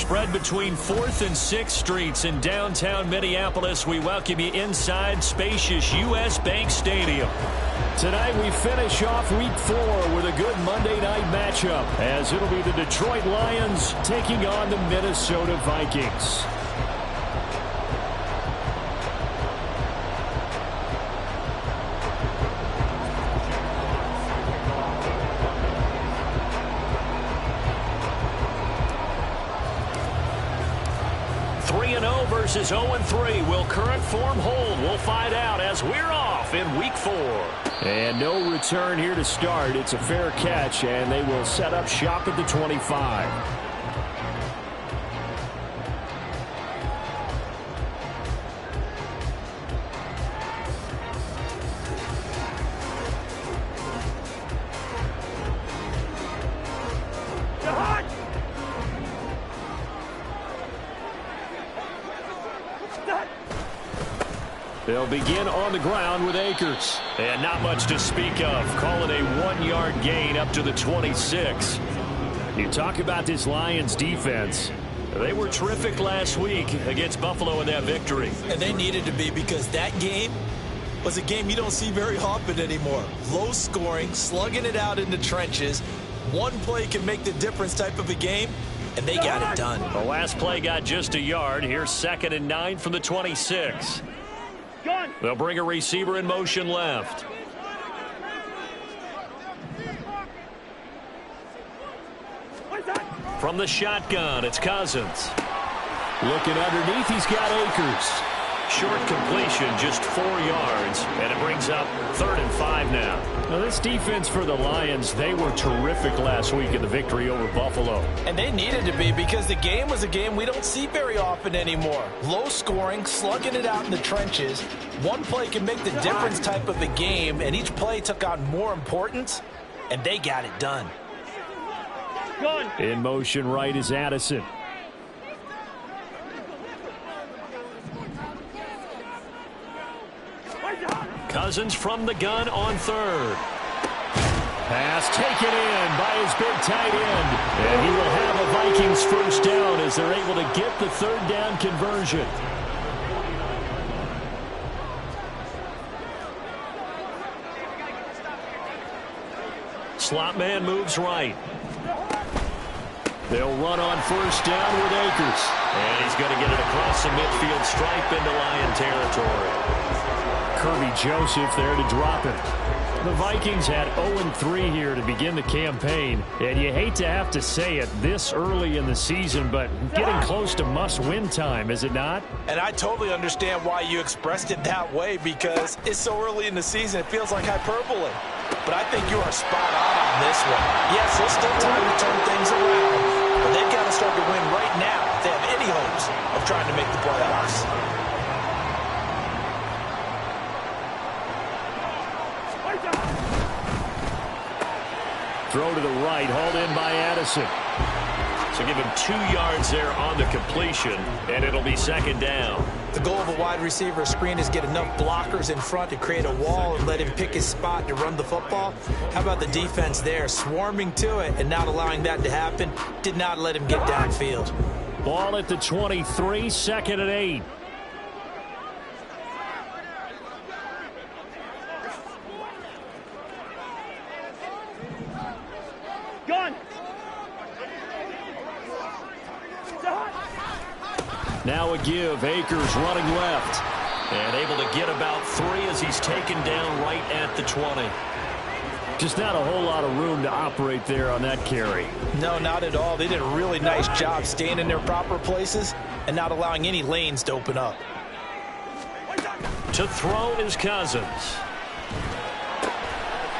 Spread between 4th and 6th Streets in downtown Minneapolis. We welcome you inside spacious U.S. Bank Stadium. Tonight we finish off Week 4 with a good Monday night matchup, as it'll be the Detroit Lions taking on the Minnesota Vikings. Versus 0-3. Will current form hold? We'll find out as we're off in Week 4. And no return here to start. It's a fair catch, and they will set up shop at the 25. They'll begin on the ground with Akers. And not much to speak of. Call it a 1-yard gain up to the 26. You talk about this Lions defense. They were terrific last week against Buffalo in that victory. And they needed to be, because that game was a game you don't see very often anymore. Low scoring, slugging it out in the trenches. One play can make the difference type of a game, and they got it done. The last play got just a yard. Here's 2nd and 9 from the 26. They'll bring a receiver in motion left. From the shotgun, it's Cousins. Looking underneath, he's got Akers. Short completion, just 4 yards, and it brings up 3rd and 5 now. Now, this defense for the Lions, they were terrific last week in the victory over Buffalo. And they needed to be, because the game was a game we don't see very often anymore. Low scoring, slugging it out in the trenches. One play can make the difference type of a game, and each play took on more importance, and they got it done. In motion right is Addison. Cousins from the gun on 3rd. Pass taken in by his big tight end. And he will have a Vikings first down as they're able to get the 3rd down conversion. Slot man moves right. They'll run on first down with Akers. And he's going to get it across the midfield stripe into Lion territory. Kirby Joseph there to drop it. The Vikings had 0-3 here to begin the campaign, and you hate to have to say it this early in the season, but getting close to must-win time, is it not? And I totally understand why you expressed it that way, because it's so early in the season, it feels like hyperbole. But I think you are spot on this one. Yes, there's still time to turn things around, but they've got to start to win right now if they have any hopes of trying to make the playoffs. Throw to the right, hauled in by Addison. So give him 2 yards there on the completion, and it'll be 2nd down. The goal of a wide receiver screen is get enough blockers in front to create a wall and let him pick his spot to run the football. How about the defense there, swarming to it and not allowing that to happen? Did not let him get downfield. Ball at the 23, 2nd and 8. Now a give. Akers running left. And able to get about 3 as he's taken down right at the 20. Just not a whole lot of room to operate there on that carry. No, not at all. They did a really nice job staying in their proper places and not allowing any lanes to open up. To throw is Cousins.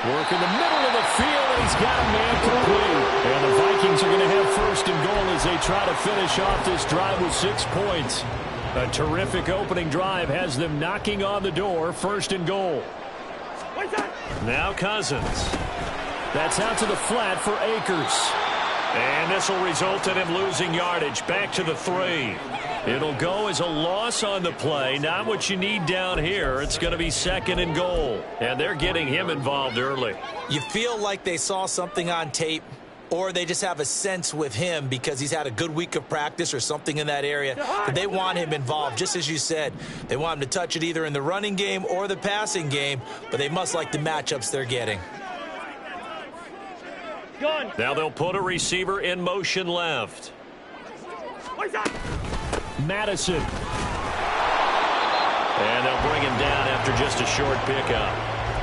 Work in the middle of the field, and he's got a man complete. And the Vikings are going to have 1st and goal as they try to finish off this drive with 6 points. A terrific opening drive has them knocking on the door. 1st and goal. Now Cousins. That's out to the flat for Akers. And this will result in him losing yardage. Back to the 3. It'll go as a loss on the play. Not what you need down here. It's going to be 2nd and goal. And they're getting him involved early. You feel like they saw something on tape, or they just have a sense with him because he's had a good week of practice or something in that area that they want him involved. Just as you said, they want him to touch it either in the running game or the passing game, but they must like the matchups they're getting. Now they'll put a receiver in motion left. Madison. And they'll bring him down after just a short pickup.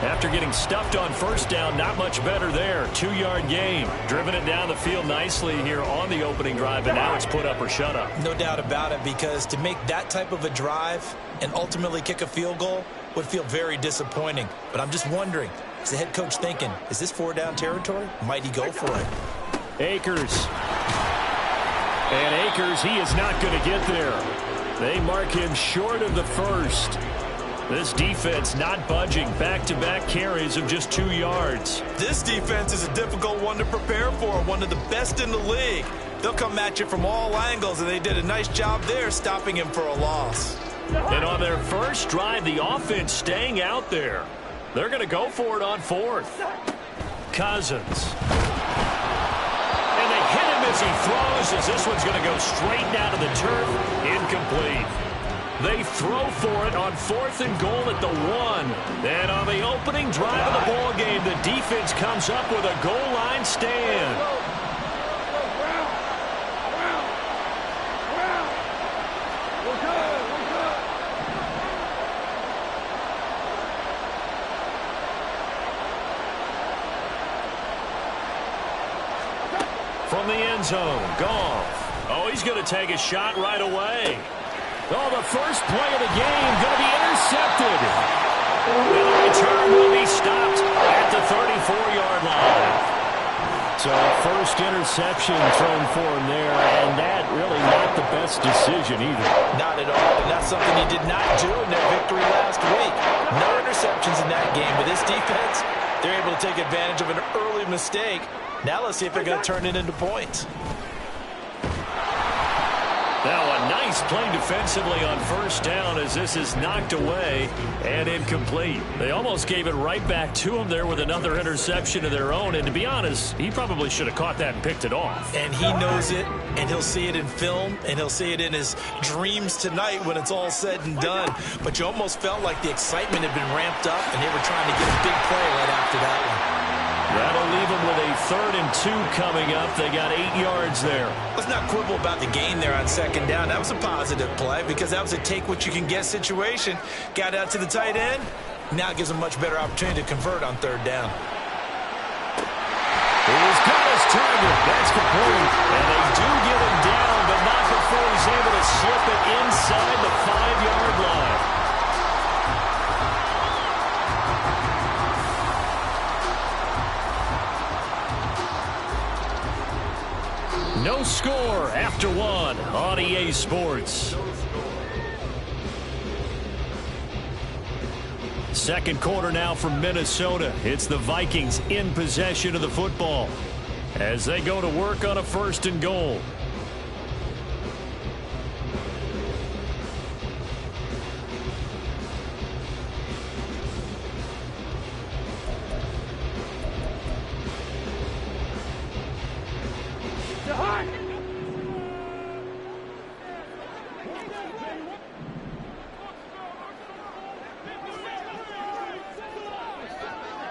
After getting stuffed on first down, not much better there. 2-yard gain. Driven it down the field nicely here on the opening drive, and now it's put up or shut up. No doubt about it, because to make that type of a drive and ultimately kick a field goal would feel very disappointing. But I'm just wondering, is the head coach thinking, is this 4-down territory? Might he go for it? Akers. And Akers, he is not going to get there. They mark him short of the first. This defense not budging. Back-to-back carries of just 2 yards. This defense is a difficult one to prepare for, one of the best in the league. They'll come at you from all angles, and they did a nice job there stopping him for a loss. And on their first drive, the offense staying out there. They're going to go for it on 4th. Cousins. And they hit him as he throws, as this one's going to go straight down to the turf. Incomplete. They throw for it on 4th and goal at the 1. And on the opening drive of the ball game, the defense comes up with a goal line stand. From the end zone, Goff. Oh, he's going to take a shot right away. Oh, the first play of the game going to be intercepted. And the return will be stopped at the 34-yard line. So first interception thrown for him there, and that really not the best decision either. Not at all, and that's something he did not do in their victory last week. No interceptions in that game, but this defense, they're able to take advantage of an early mistake. Now let's see if they're going to turn it into points. Now a nice play defensively on first down as this is knocked away and incomplete. They almost gave it right back to him there with another interception of their own. And to be honest, he probably should have caught that and picked it off. And he knows it, and he'll see it in film, and he'll see it in his dreams tonight when it's all said and done. But you almost felt like the excitement had been ramped up, and they were trying to get a big play right after that one. That'll leave them with a 3rd and 2 coming up. They got 8 yards there. Let's not quibble about the gain there on 2nd down. That was a positive play because that was a take-what-you-can-get situation. Got out to the tight end. Now it gives them a much better opportunity to convert on 3rd down. He's got his target. That's complete. And they do get him down, but not before he's able to slip it inside the 5-yard line. No score after 1 on EA Sports. Second quarter now from Minnesota. It's the Vikings in possession of the football as they go to work on a 1st and goal.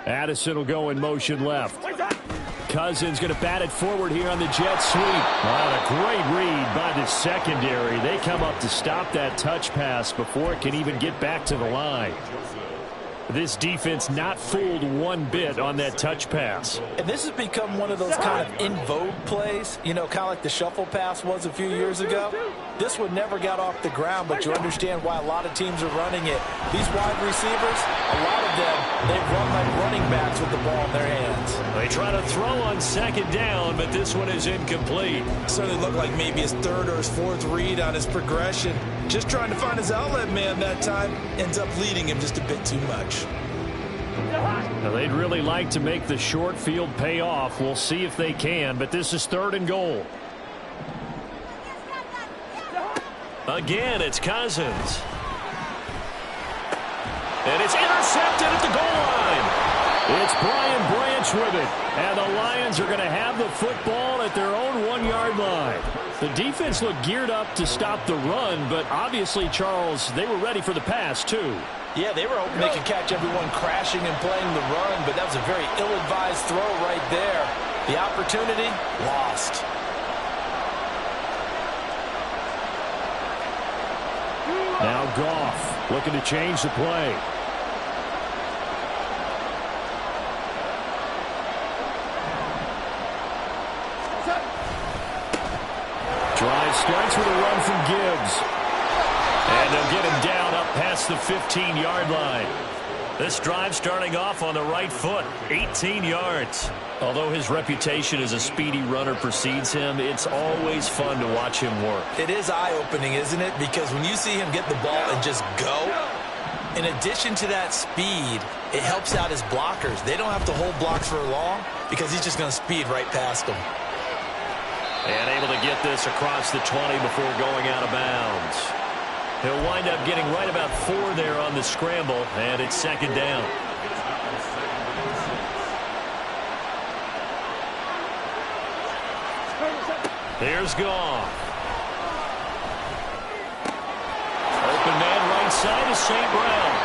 Addison will go in motion left. Cousins going to bat it forward here on the jet sweep. Wow, a great read by the secondary. They come up to stop that touch pass before it can even get back to the line. This defense not fooled one bit on that touch pass. And this has become one of those kind of in vogue plays, you know, kind of like the shuffle pass was a few years ago. This one never got off the ground, but you understand why a lot of teams are running it. These wide receivers, a lot of them, they run like running backs with the ball in their hands. They try to throw on 2nd down, but this one is incomplete. Certainly looked like maybe his 3rd or his 4th read on his progression. Just trying to find his outlet man that time. Ends up leading him just a bit too much. Now they'd really like to make the short field pay off. We'll see if they can, but this is 3rd and goal. Again, it's Cousins. And it's intercepted at the goal line. It's Brian Branch starts with it. And the Lions are going to have the football at their own 1-yard line. The defense looked geared up to stop the run, but obviously, Charles, they were ready for the pass, too. Yeah, they were hoping they could catch everyone crashing and playing the run, but that was a very ill-advised throw right there. The opportunity, lost. Now Goff looking to change the play. Drive starts with a run from Gibbs. And they'll get him down up past the 15-yard line. This drive starting off on the right foot, 18 yards. Although his reputation as a speedy runner precedes him, it's always fun to watch him work. It is eye-opening, isn't it? Because when you see him get the ball and just go, in addition to that speed, it helps out his blockers. They don't have to hold blocks for long because he's just going to speed right past them. And able to get this across the 20 before going out of bounds. He'll wind up getting right about 4 there on the scramble, and it's second down. Here's Goff. Open man right side is St. Brown.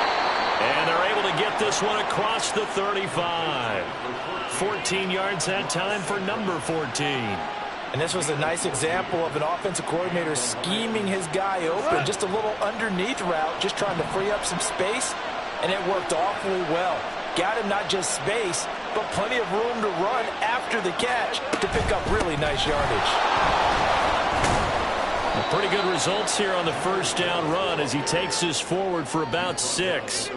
And they're able to get this one across the 35. 14 yards that time for number 14. And this was a nice example of an offensive coordinator scheming his guy open. Just a little underneath route, just trying to free up some space, and it worked awfully well. Got him not just space, but plenty of room to run after the catch to pick up really nice yardage. Pretty good results here on the first down run as he takes this forward for about 6.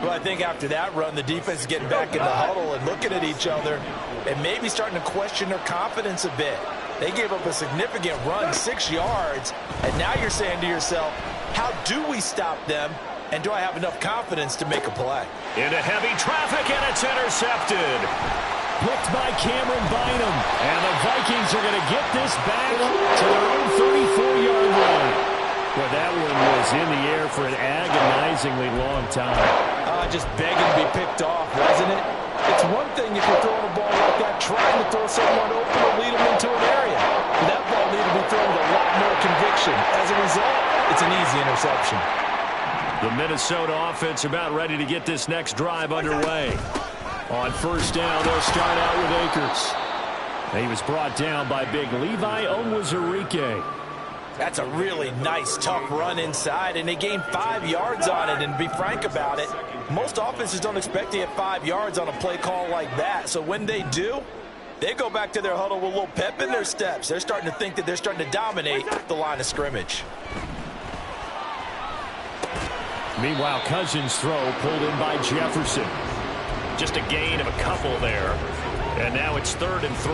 Well, I think after that run, the defense is getting back in the huddle and looking at each other and maybe starting to question their confidence a bit. They gave up a significant run, 6 yards, and now you're saying to yourself, how do we stop them, and do I have enough confidence to make a play? Into heavy traffic, and it's intercepted. Picked by Cameron Bynum, and the Vikings are going to get this back to their own 34-yard line. Well, that one was in the air for an agonizingly long time. Just begging to be picked off, wasn't it? It's one thing if you're throwing a ball like that, trying to throw someone open or lead them into an area. That ball needed to be thrown with a lot more conviction. As a result, it's an easy interception. The Minnesota offense about ready to get this next drive underway. On first down, they'll start out with Akers. He was brought down by big Levi Onwuzurike. That's a really nice, tough run inside, and they gained 5 yards on it. And to be frank about it, most offenses don't expect to get 5 yards on a play call like that. So when they do, they go back to their huddle with a little pep in their steps. They're starting to think that they're starting to dominate the line of scrimmage. Meanwhile, Cousins' throw pulled in by Jefferson. Just a gain of a couple there. And now it's 3rd and 3.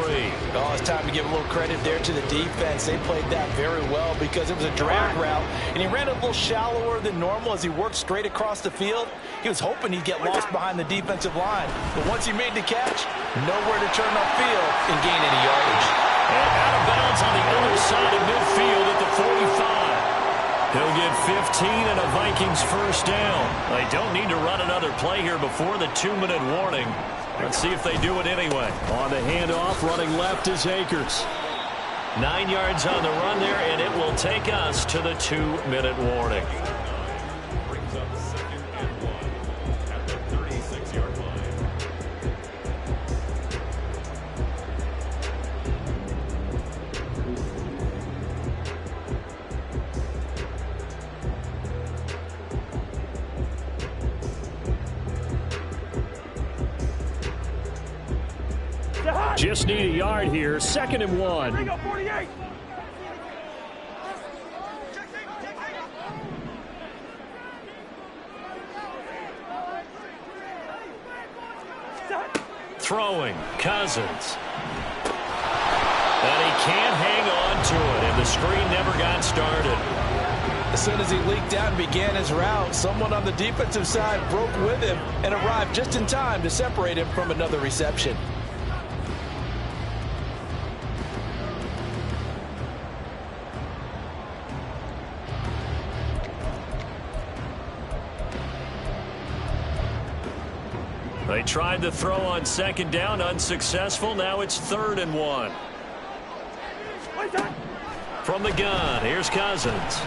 Oh, it's time to give a little credit there to the defense. They played that very well because it was a drag route, and he ran a little shallower than normal as he worked straight across the field. He was hoping he'd get lost behind the defensive line. But once he made the catch, nowhere to turn upfield and gain any yardage. And out of bounds on the other side of midfield at the 45. He'll get 15 and a Vikings first down. They don't need to run another play here before the 2-minute warning. Let's see if they do it anyway. On the handoff, running left is Akers. 9 yards on the run there, and it will take us to the 2-minute warning. Brings up 2nd and 1 at the 36-yard line. Just need a yard here. 2nd and 1. Throwing, Cousins. And he can't hang on to it, and the screen never got started. As soon as he leaked out and began his route, someone on the defensive side broke with him and arrived just in time to separate him from another reception. They tried to throw on second down, unsuccessful. Now it's 3rd and 1. From the gun, here's Cousins.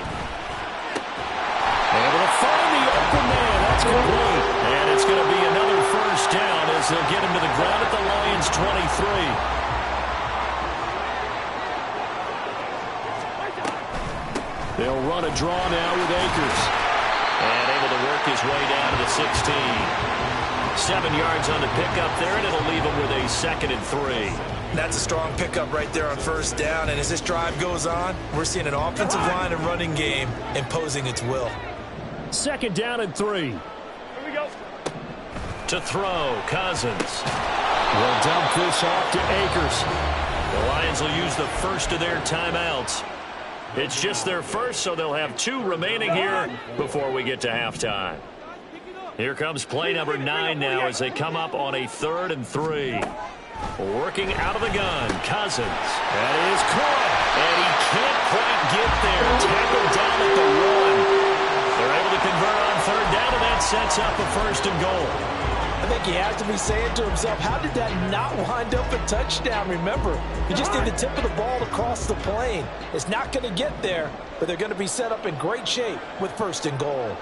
Able to find the open man. That's complete. And it's going to be another first down as they'll get him to the ground at the Lions' 23. They'll run a draw now with Akers. And able to work his way down to the 16. 7 yards on the pickup there, and it'll leave him with a 2nd and 3. That's a strong pickup right there on first down. And as this drive goes on, we're seeing an offensive line and running game imposing its will. 2nd down and 3. Here we go. To throw, Cousins. Will dump this off to Akers. The Lions will use the first of their timeouts. It's just their first, so they'll have 2 remaining here before we get to halftime. Here comes play number 9 now as they come up on a 3rd and 3. Working out of the gun, Cousins. That is caught, and he can't quite get there. Tackled down at the 1. They're able to convert on 3rd down, and that sets up a 1st and goal. I think he has to be saying to himself, how did that not wind up a touchdown? Remember, you just need the tip of the ball to cross the plane. It's not going to get there, but they're going to be set up in great shape with 1st and goal.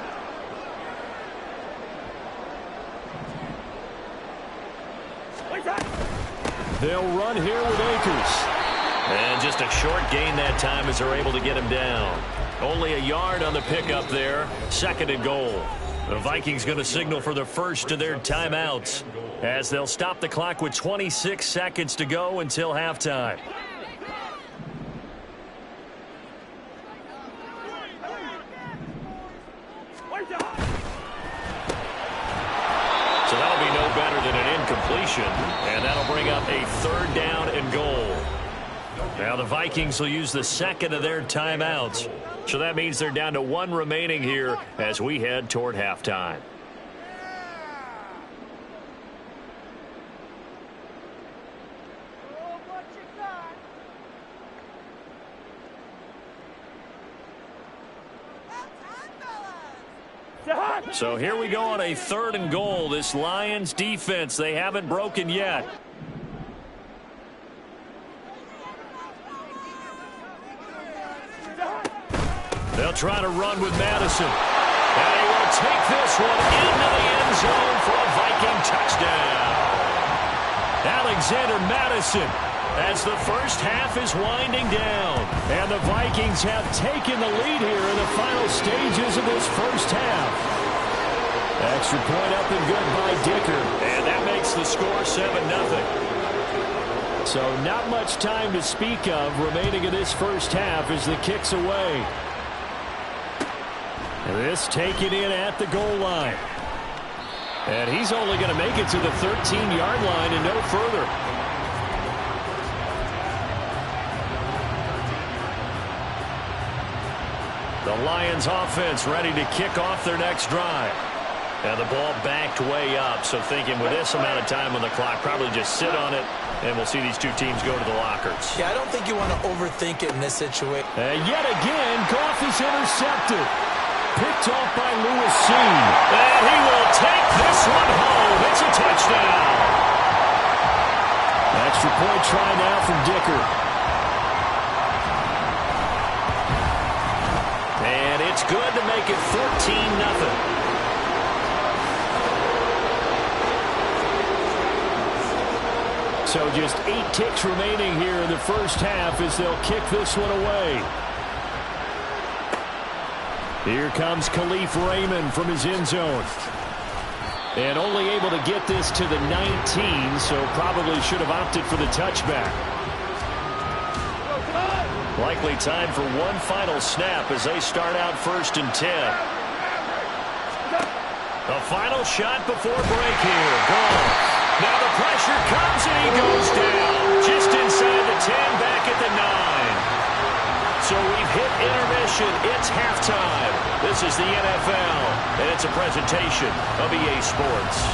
They'll run here with Akers. And just a short gain that time as they're able to get him down. Only a yard on the pickup there. 2nd and goal. The Vikings going to signal for the first of their timeouts as they'll stop the clock with 26 seconds to go until halftime. So that'll be no better than an incompletion, and that'll bring up a 3rd down and goal. Now the Vikings will use the 2nd of their timeouts. So that means they're down to 1 remaining here as we head toward halftime. So here we go on a 3rd and goal. This Lions defense, they haven't broken yet. They'll try to run with Madison. And he will take this one into the end zone for a Viking touchdown. Alexander Madison, as the first half is winding down. And the Vikings have taken the lead here in the final stages of this first half. Extra point up and good by Dicker. And that makes the score 7-0. So not much time to speak of remaining in this first half as the kick's away. This taken in at the goal line. And he's only going to make it to the 13-yard line and no further. The Lions offense ready to kick off their next drive. And the ball backed way up, so thinking with this amount of time on the clock, probably just sit on it, and we'll see these 2 teams go to the lockers. Yeah, I don't think you want to overthink it in this situation. And yet again, Goff is intercepted. Picked off by Lewis Cine. And he will take this one home. It's a touchdown. Extra point try now from Dicker. And it's good to make it 14-0. So just 8 ticks remaining here in the first half as they'll kick this one away. Here comes Khalif Raymond from his end zone. And only able to get this to the 19, so probably should have opted for the touchback. Likely time for one final snap as they start out 1st and 10. The final shot before break here. Goal. Now the pressure comes and he goes down. Just inside the 10, back at the 9. So we've hit intermission. It's halftime. This is the NFL, and it's a presentation of EA Sports.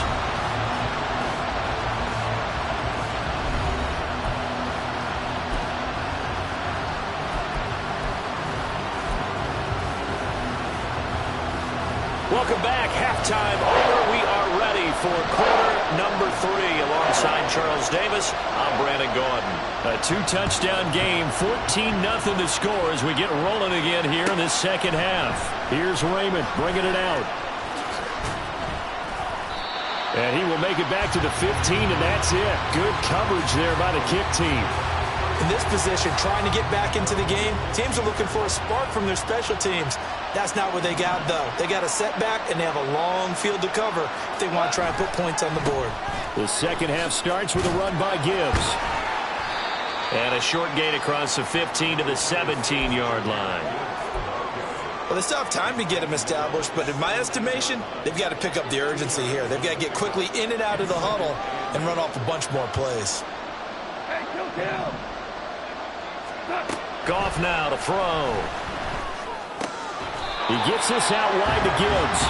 Welcome back. Halftime over. We are ready for quarter number 3. Alongside Charles Davis, I'm Brandon Gaudin. A 2-touchdown game, 14-0 to score as we get rolling again here in this second half. Here's Raymond bringing it out. And he will make it back to the 15, and that's it. Good coverage there by the kick team. In this position, trying to get back into the game, teams are looking for a spark from their special teams. That's not what they got, though. They got a setback, and they have a long field to cover if they want to try and put points on the board. The second half starts with a run by Gibbs. And a short gain across the 15 to the 17-yard line. Well, they still have time to get them established, but in my estimation, they've got to pick up the urgency here. They've got to get quickly in and out of the huddle and run off a bunch more plays. Goff now to throw. He gets this out wide to Gibbs.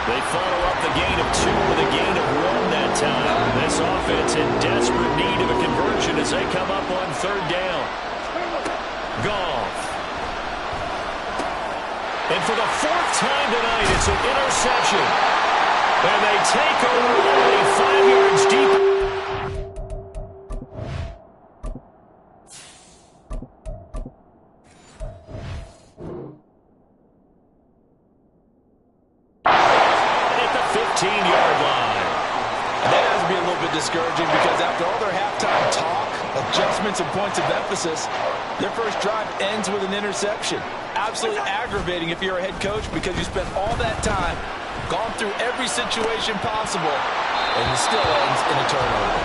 They follow up the gain of 2 with a gain of 1 that time. This offense in desperate need of a conversion as they come up on 3rd down. Goff. And for the 4th time tonight, it's an interception. And they take over only 5 yards deep. At the 15-yard line. That has to be a little bit discouraging because after all their halftime talk, adjustments, and points of emphasis, their first drive ends with an interception. Absolutely aggravating if you're a head coach because you spent all that time, gone through every situation possible, and it still ends in a turnover.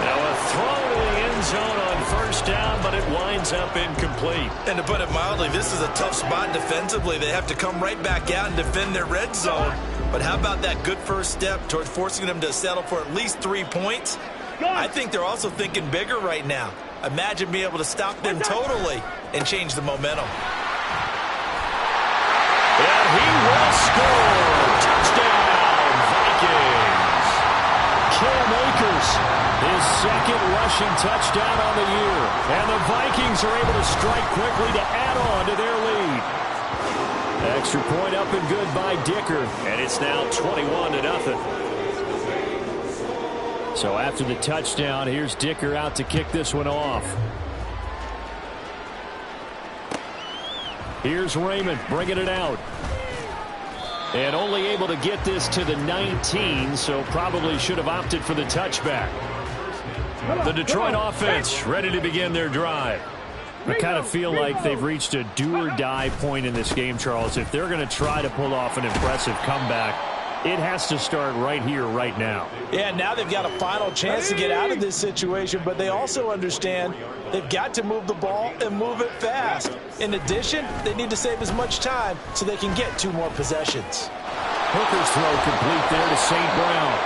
Now a throw to the end zone on 1st down, but it winds up incomplete. And to put it mildly, this is a tough spot defensively. They have to come right back out and defend their red zone. But how about that good first step towards forcing them to settle for at least 3 points? I think they're also thinking bigger right now. Imagine being able to stop them totally and change the momentum. And he will score. Touchdown, Vikings. Cam Akers, his 2nd rushing touchdown on the year. And the Vikings are able to strike quickly to add on to their lead. Extra point up and good by Dicker. And it's now 21-0. So after the touchdown, here's Dicker out to kick this one off. Here's Raymond bringing it out. And only able to get this to the 19, so probably should have opted for the touchback. The Detroit offense ready to begin their drive. I kind of feel like they've reached a do-or-die point in this game, Charles. If they're going to try to pull off an impressive comeback, it has to start right here, right now. Yeah, now they've got a final chance to get out of this situation, but they also understand they've got to move the ball and move it fast. In addition, they need to save as much time so they can get 2 more possessions. Hooker's throw complete there to St. Brown.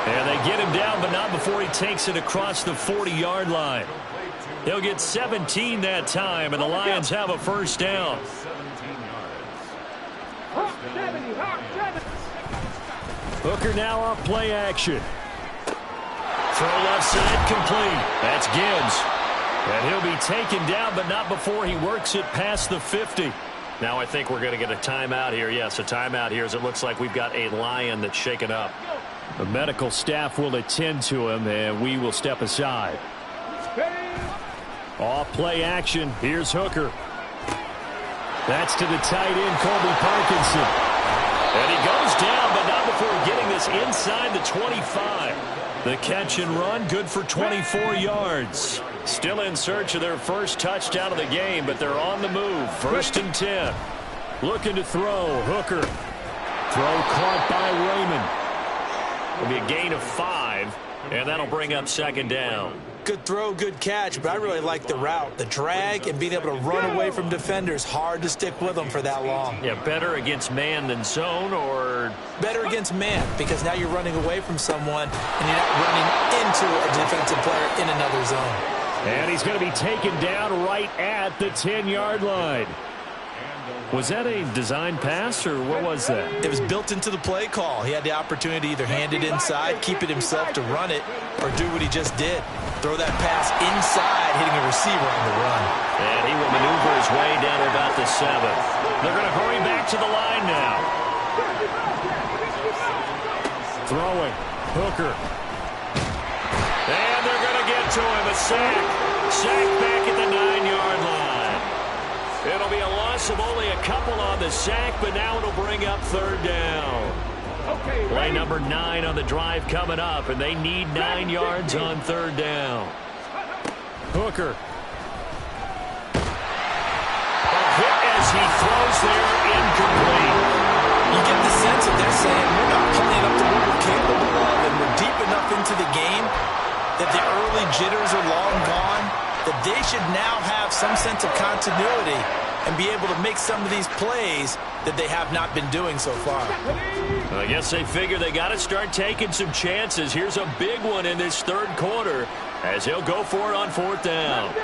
And they get him down, but not before he takes it across the 40-yard line. He'll get 17 that time, and the Lions have a 1st down. Hooker now on play action. Throw left side complete. That's Gibbs. And he'll be taken down, but not before he works it past the 50. Now I think we're going to get a timeout here. Yes, a timeout here as it looks like we've got a Lion that's shaken up. The medical staff will attend to him, and we will step aside. Off play action. Here's Hooker. That's to the tight end, Colby Parkinson. And he goes down, but not before getting this inside the 25. The catch and run, good for 24 yards. Still in search of their first touchdown of the game, but they're on the move. 1st and 10. Looking to throw. Hooker. Throw caught by Raymond. It'll be a gain of 5, and that'll bring up 2nd down. Good throw, good catch, but I really like the route. The drag and being able to run away from defenders. Hard to stick with them for that long. Yeah, better against man than zone, or? Better against man, because now you're running away from someone and you're not running into a defensive player in another zone. And he's going to be taken down right at the 10-yard line. Was that a design pass, or what was that? It was built into the play call. He had the opportunity to either hand it inside, keep it himself to run it, or do what he just did. Throw that pass inside, hitting a receiver on the run. And he will maneuver his way down to about the 7. They're going to hurry back to the line now. Throwing. Hooker. to him, a sack. Sack back at the 9-yard line. It'll be a loss of only a couple on the sack, but now it'll bring up third down. Play number 9 on the drive coming up, and they need 9 yards on third down. Hooker. A hit as he throws there, incomplete. You get the sense that they're saying we're not playing up to what we're capable of, and we're deep enough into the game that the early jitters are long gone, that they should now have some sense of continuity and be able to make some of these plays that they have not been doing so far. I guess they figure they got to start taking some chances. Here's a big one in this third quarter as he'll go for it on fourth down.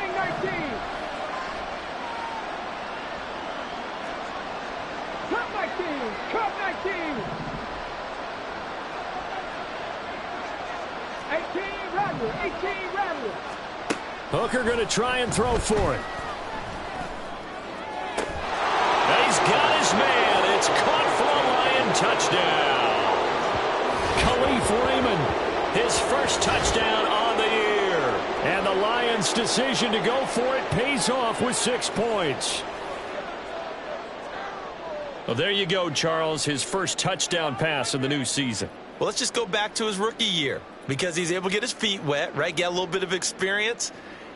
Hooker going to try and throw for it. He's got his man. It's caught for a Lion touchdown. Khalif Raymond, his first touchdown on the year. And the Lions' decision to go for it pays off with 6 points. Well, there you go, Charles, his first touchdown pass of the new season. Well, let's just go back to his rookie year because he's able to get his feet wet, right? Get a little bit of experience.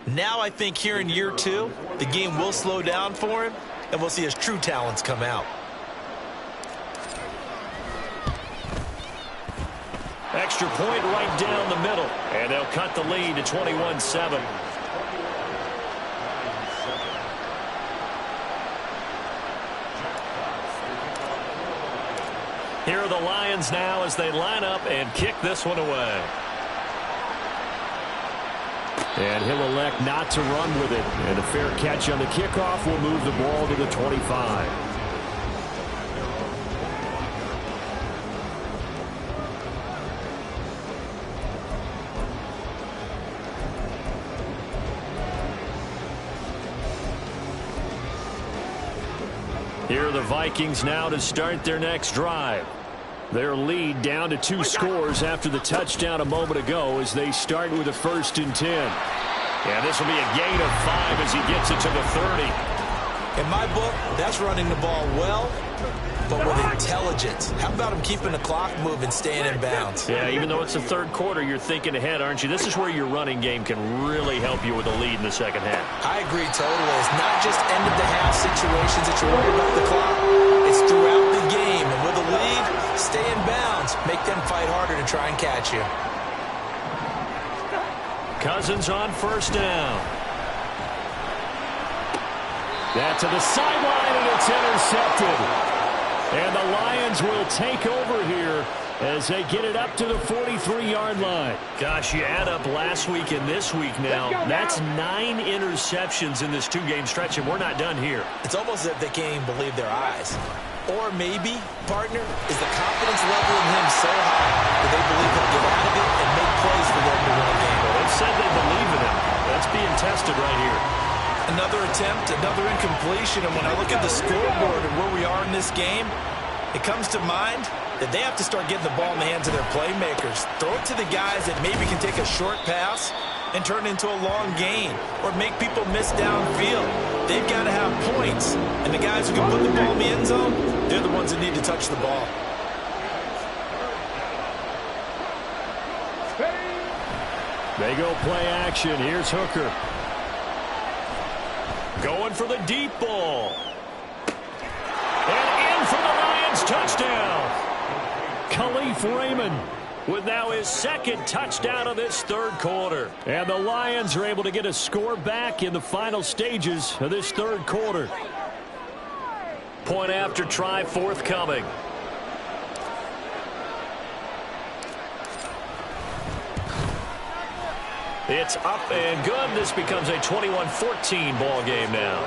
Now I think here in year 2, the game will slow down for him, and we'll see his true talents come out. Extra point right down the middle, and they'll cut the lead to 21-7. Here are the Lions now as they line up and kick this one away. And he'll elect not to run with it. And a fair catch on the kickoff will move the ball to the 25. Here are the Vikings now to start their next drive. Their lead down to 2 scores after the touchdown a moment ago as they start with a 1st and 10. And this will be a gain of 5 as he gets it to the 30. In my book, that's running the ball well, but with intelligence. How about him keeping the clock moving, staying in bounds? Yeah, even though it's the third quarter, you're thinking ahead, aren't you? This is where your running game can really help you with a lead in the second half. I agree totally. It's not just end-of-the-half situations that you're worried about the clock. It's throughout the game. And with a lead, stay in bounds. Make them fight harder to try and catch you. Cousins on first down. That to the sideline, and it's intercepted. And the Lions will take over here as they get it up to the 43-yard line. Gosh, you add up last week and this week now. That's 9 interceptions in this 2-game stretch, and we're not done here. It's almost as if they can't even believe their eyes. Or maybe, partner, is the confidence level in him so high that they believe he'll get out of it and make plays for them to win a game. Well, they've said they believe in him. That's being tested right here. Another attempt, another incompletion, and when I look at the scoreboard and where we are in this game, it comes to mind that they have to start getting the ball in the hands of their playmakers. Throw it to the guys that maybe can take a short pass and turn it into a long gain or make people miss downfield. They've got to have points, and the guys who can put the ball in the end zone, they're the ones that need to touch the ball. They go play action. Here's Hooker. Going for the deep ball. And in for the Lions touchdown. Khalif Raymond with now his 2nd touchdown of this third quarter. And the Lions are able to get a score back in the final stages of this third quarter. Point after try forthcoming. It's up and good. This becomes a 21-14 ball game now.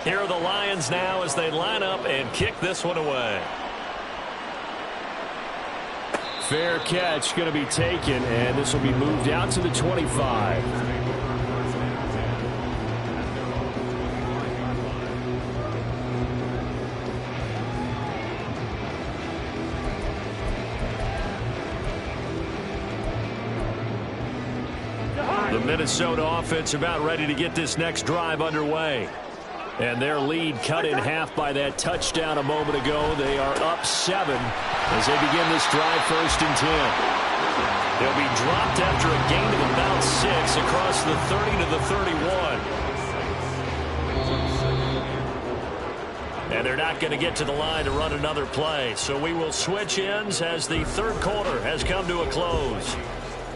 Here are the Lions now as they line up and kick this one away. Fair catch going to be taken, and this will be moved out to the 25. Minnesota offense about ready to get this next drive underway. And their lead cut in half by that touchdown a moment ago. They are up 7 as they begin this drive 1st and 10. They'll be dropped after a gain of about 6 across the 30 to the 31. And they're not going to get to the line to run another play. So we will switch ends as the third quarter has come to a close.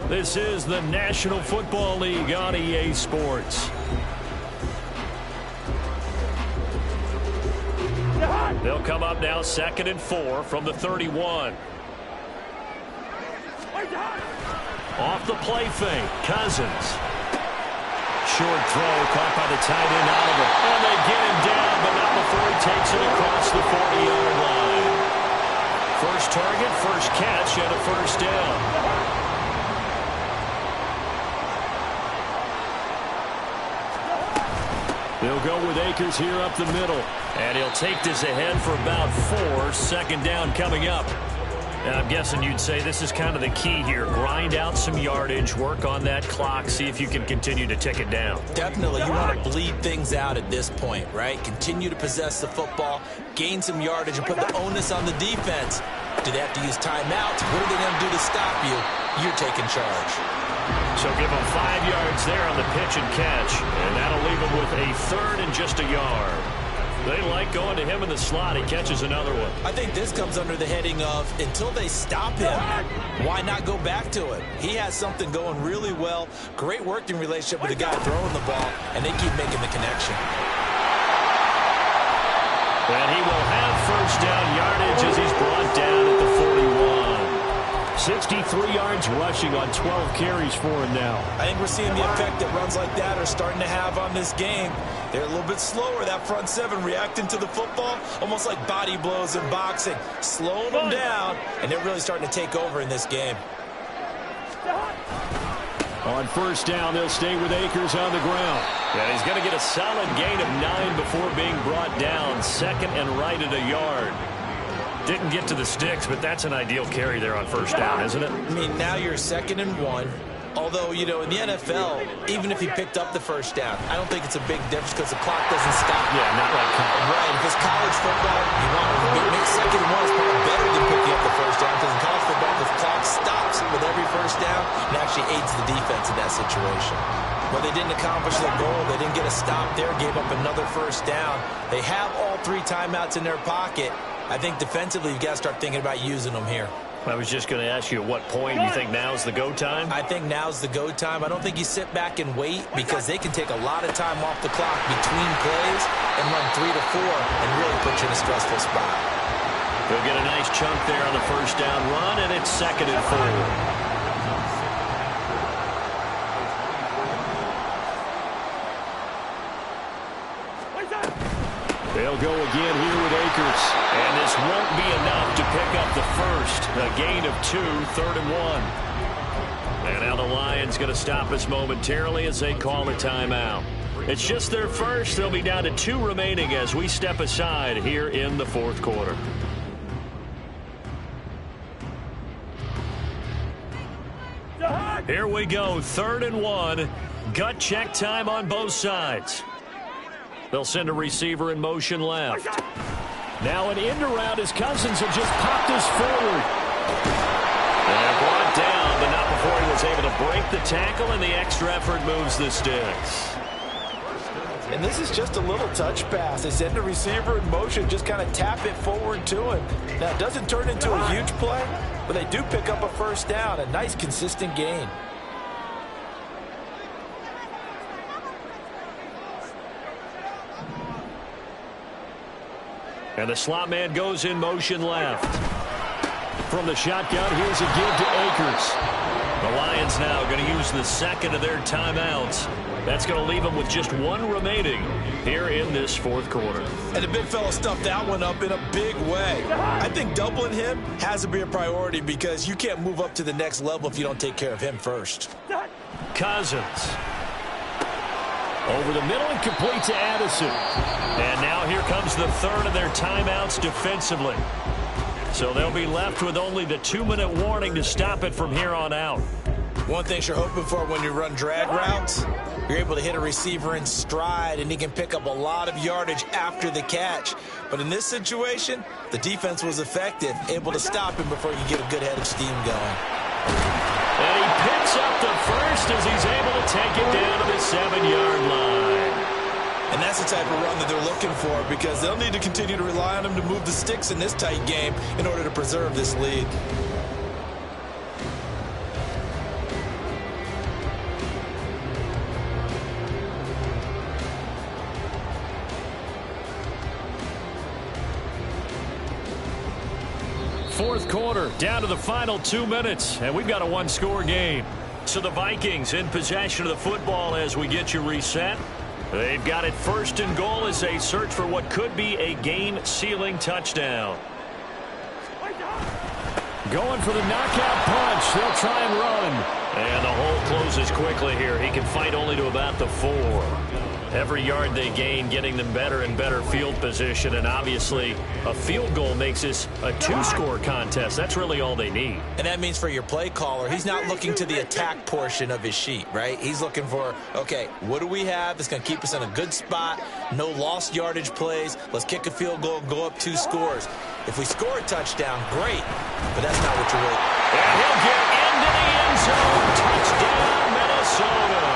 This is the National Football League on EA Sports. They'll come up now 2nd and 4 from the 31. Off the play fake, Cousins. Short throw caught by the tight end Oliver. And they get him down, but not before he takes it across the 40-yard line. First target, first catch, and a first down. They'll go with Akers here up the middle. And he'll take this ahead for about 4. Second down coming up. And I'm guessing you'd say this is kind of the key here. Grind out some yardage, work on that clock, see if you can continue to tick it down. Definitely, you want to bleed things out at this point, right? Continue to possess the football, gain some yardage, and put the onus on the defense. Do they have to use timeouts? What are they going to do to stop you? You're taking charge. So give them 5 yards there on the pitch and catch, and that'll leave them with a 3rd and just a yard. They like going to him in the slot. He catches another one. I think this comes under the heading of until they stop him, why not go back to it? He has something going really well. Great working relationship with the guy throwing the ball, and they keep making the connection. And he will have first down yardage as he's brought down at the 41. 63 yards rushing on 12 carries for him now. I think we're seeing the effect that runs like that are starting to have on this game. They're a little bit slower, that front 7 reacting to the football, almost like body blows in boxing, slowing them down, and they're really starting to take over in this game. On first down, they'll stay with Akers on the ground. And he's going to get a solid gain of 9 before being brought down. 2nd and right at a yard. Didn't get to the sticks, but that's an ideal carry there on first down, isn't it? I mean, now you're 2nd and 1. Although, you know, in the NFL, even if he picked up the first down, I don't think it's a big difference because the clock doesn't stop. Yeah, not like college. Right. If it's college football, you want to make 2nd and 1 is probably better than picking up the first down because in college football, the clock stops with every first down and actually aids the defense in that situation. But they didn't accomplish their goal. They didn't get a stop there, gave up another first down. They have all 3 timeouts in their pocket. I think defensively, you've got to start thinking about using them here. I was just going to ask you at what point you think now's the go time? I think now's the go time. I don't think you sit back and wait because they can take a lot of time off the clock between plays and run 3 to 4 and really put you in a stressful spot. They'll get a nice chunk there on the first down run, and it's 2nd and 4. They'll go again here with Akers. And this won't be enough to pick up the first. A gain of 2, 3rd and 1. And now the Lions going to stop us momentarily as they call a timeout. It's just their first. They'll be down to 2 remaining as we step aside here in the 4th quarter. Here we go, 3rd and 1. Gut check time on both sides. They'll send a receiver in motion left. Now an end around as Cousins will just pop this forward. And brought down, but not before he was able to break the tackle, and the extra effort moves the sticks. And this is just a little touch pass. They send the receiver in motion, just kind of tap it forward to him. Now, it doesn't turn into a huge play, but they do pick up a first down, a nice, consistent gain. And the slot man goes in motion left. From the shotgun, here's a give to Akers. The Lions now going to use the 2nd of their timeouts. That's going to leave them with just 1 remaining here in this 4th quarter. And the big fella stuffed that one up in a big way. I think doubling him has to be a priority because you can't move up to the next level if you don't take care of him first. Cousins. Over the middle and complete to Addison. And now here comes the 3rd of their timeouts defensively. So they'll be left with only the 2-minute warning to stop it from here on out. One thing you're hoping for when you run drag routes, you're able to hit a receiver in stride, and he can pick up a lot of yardage after the catch. But in this situation, the defense was effective, able to stop him before you get a good head of steam going. And he picks up the first as he's able to take it down to the 7-yard line. And that's the type of run that they're looking for, because they'll need to continue to rely on him to move the sticks in this tight game in order to preserve this lead. Fourth quarter, down to the final 2 minutes, and we've got a one-score game. So the Vikings in possession of the football as we get you reset. They've got it first and goal as they search for what could be a game-sealing touchdown. Going for the knockout punch. They'll try and run. And the hole closes quickly here. He can fight only to about the 4. Every yard they gain, getting them better and better field position. And obviously, a field goal makes this a 2-score contest. That's really all they need. And that means for your play caller, he's not looking to the attack portion of his sheet, right? He's looking for, okay, what do we have that's going to keep us in a good spot? No lost yardage plays. Let's kick a field goal and go up 2 scores. If we score a touchdown, great. But that's not what you're really. And he'll get into the end zone. Touchdown, Minnesota.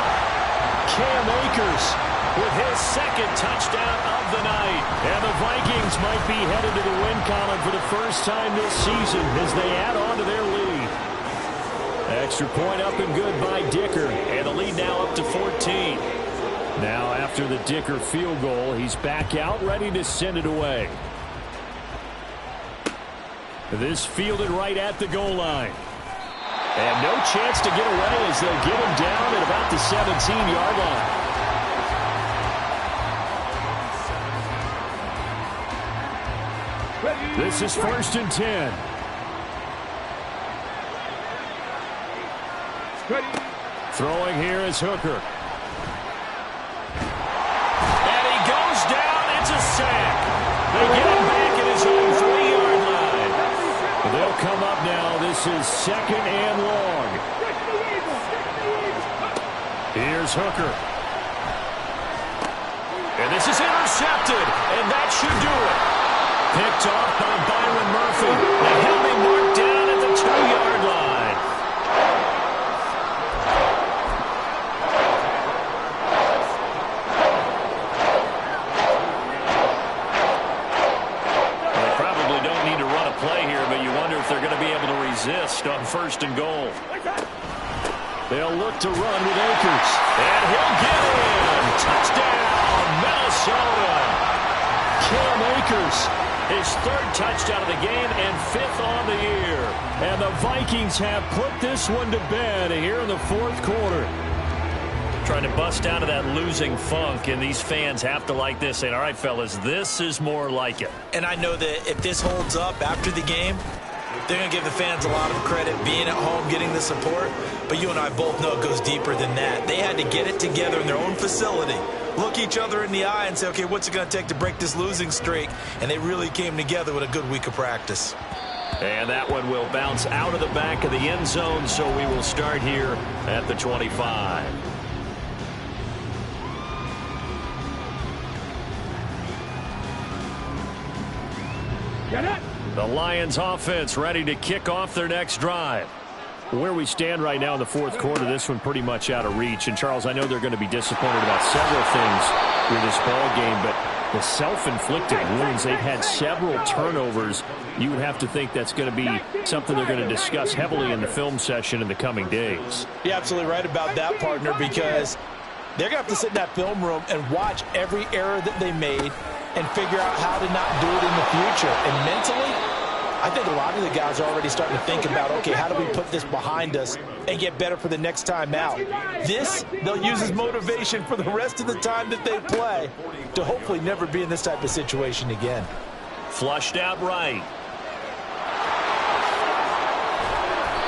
Cam Akers with his second touchdown of the night. And the Vikings might be headed to the win column for the first time this season as they add on to their lead. Extra point up and good by Dicker. And the lead now up to 14. Now after the Dicker field goal, he's back out ready to send it away. This fielded right at the goal line. And no chance to get away as they'll get him down at about the 17-yard line. This is first and 10. Throwing here is Hooker. And he goes down. It's a sack. They get him back at his own 3-yard line. They'll come up now. This is second and long. Here's Hooker. And this is intercepted. And that should do it. Picked off by Byron Murphy. And he'll be marked down at the 2-yard line. They probably don't need to run a play here, but you wonder if they're going to be able to resist on first and goal. They'll look to run with Akers. And he'll get in. Touchdown, Minnesota. Cam Akers. His 3rd touchdown of the game and 5th on the year. And the Vikings have put this one to bed here in the 4th quarter. Trying to bust out of that losing funk, and these fans have to like this, saying, all right, fellas, this is more like it. And I know that if this holds up after the game, they're going to give the fans a lot of credit being at home, getting the support. But you and I both know it goes deeper than that. They had to get it together in their own facility, look each other in the eye and say, okay, what's it going to take to break this losing streak? And they really came together with a good week of practice. And that one will bounce out of the back of the end zone, so we will start here at the 25. Get it! The Lions offense ready to kick off their next drive. Where we stand right now in the 4th quarter, this one pretty much out of reach. And, Charles, I know they're going to be disappointed about several things with this ball game, but the self-inflicted wounds, they've had several turnovers. You would have to think that's going to be something they're going to discuss heavily in the film session in the coming days. You're absolutely right about that, partner, because they're going to have to sit in that film room and watch every error that they made and figure out how to not do it in the future. And mentally, I think a lot of the guys are already starting to think about, okay, how do we put this behind us and get better for the next time out? This, they'll use as motivation for the rest of the time that they play to hopefully never be in this type of situation again. Flushed out right.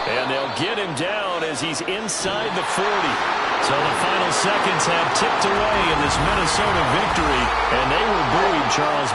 And they'll get him down as he's inside the 40. So the final seconds have ticked away in this Minnesota victory, and they were buoyed, Charles,